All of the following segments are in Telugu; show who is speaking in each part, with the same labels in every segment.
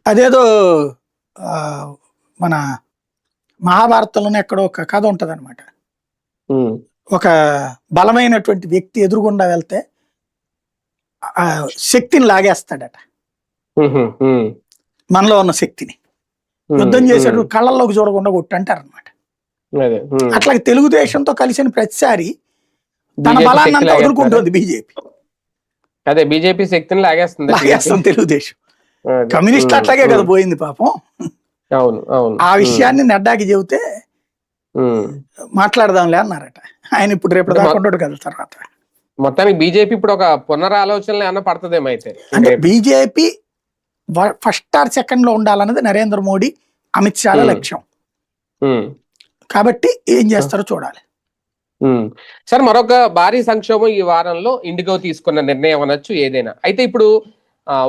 Speaker 1: అదేదో ఆ, మన మహాభారతంలోనే ఎక్కడో ఒక కథ ఉంటది అనమాట.
Speaker 2: ఉమ్,
Speaker 1: ఒక బలమైనటువంటి వ్యక్తి ఎదురుగుండా వెళ్తే ఆ శక్తిని లాగేస్తాడట,
Speaker 2: ఉహు, ఉమ్,
Speaker 1: మనలో ఉన్న శక్తిని.
Speaker 2: ఉమ్,
Speaker 1: యుద్ధం చేసేటప్పుడు
Speaker 2: ఉమ్,
Speaker 1: కళ్ళల్లోకి చూడకుండా కొట్టంటారు అనమాట.
Speaker 2: అదే
Speaker 1: అట్లా తెలుగుదేశంతో కలిసిన ప్రతిసారి తన
Speaker 2: బీజేపీ
Speaker 1: బలాన్ని
Speaker 2: శక్తి
Speaker 1: అంతా
Speaker 2: లాగేస్తున్నారా?
Speaker 1: వదులుకుంటుంది బీజేపీ,
Speaker 2: అదే బీజేపీ శక్తిని లాగేస్తుంది టీడీపీ.
Speaker 1: లాగేస్తుంది తెలుగుదేశం.
Speaker 2: అదే
Speaker 1: కమ్యూనిస్ట్ అట్లాగే కదా పోయింది పాపం.
Speaker 2: అవును అవును.
Speaker 1: ఆ విషయాన్ని నడ్డాకి చెబితే మాట్లాడదాంలే అన్నారట. ఆయన ఇప్పుడు రేపు
Speaker 2: అంటే
Speaker 1: దాకా ఉండడు కదా తర్వాత.
Speaker 2: మొత్తానికి బీజేపీ ఇప్పుడు ఒక పునరాలోచనలు ఏమన్నా పడుతుందేమో అయితే.
Speaker 1: అంటే బీజేపీ ఫస్ట్ ఆర్ సెకండ్ లో ఉండాలన్నది నరేంద్ర మోడీ, అమిత్ షాల లక్ష్యం.
Speaker 2: ఉమ్,
Speaker 1: కాబట్టి ఏం చేస్తారో చూడాలి.
Speaker 2: సార్, మరొక భారీ సంక్షోభం ఈ వారంలో ఇండిగో తీసుకున్న నిర్ణయం అనొచ్చు ఏదైనా. అయితే ఇప్పుడు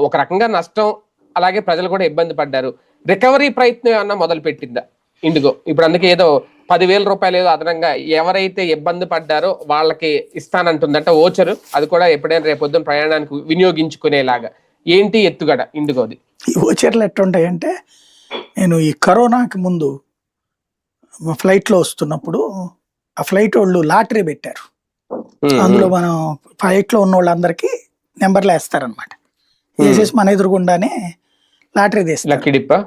Speaker 2: ఒక రకంగా నష్టం, అలాగే ప్రజలు కూడా ఇబ్బంది పడ్డారు. రికవరీ ప్రయత్నం ఏమన్నా మొదలు పెట్టిందా ఇండిగో? ఇప్పుడు అందుకే ఏదో 10,000 రూపాయలు ఏదో అదనంగా ఎవరైతే ఇబ్బంది పడ్డారో వాళ్ళకి ఇస్తానంటుందంట ఓచరు. అది కూడా ఎప్పుడైనా రేపొద్దున ప్రయాణానికి వినియోగించుకునేలాగా. ఏంటి ఎత్తుగడ ఇండిగోది?
Speaker 1: ఈ ఓచర్లు ఎట్టుంటాయంటే, నేను ఈ కరోనాకి ముందు ఫ్లైట్ లో వస్తున్నప్పుడు ఆ ఫ్లైట్ వాళ్ళు లాటరీ పెట్టారు. అందులో మనం ఫ్లైట్ లో ఉన్న వాళ్ళందరికీ నెంబర్లు వేస్తారనమాట. వేసేసి మన ఎదురుగుండానే లాటరీ తీస్తారు.
Speaker 2: లక్కీ డిప్పా?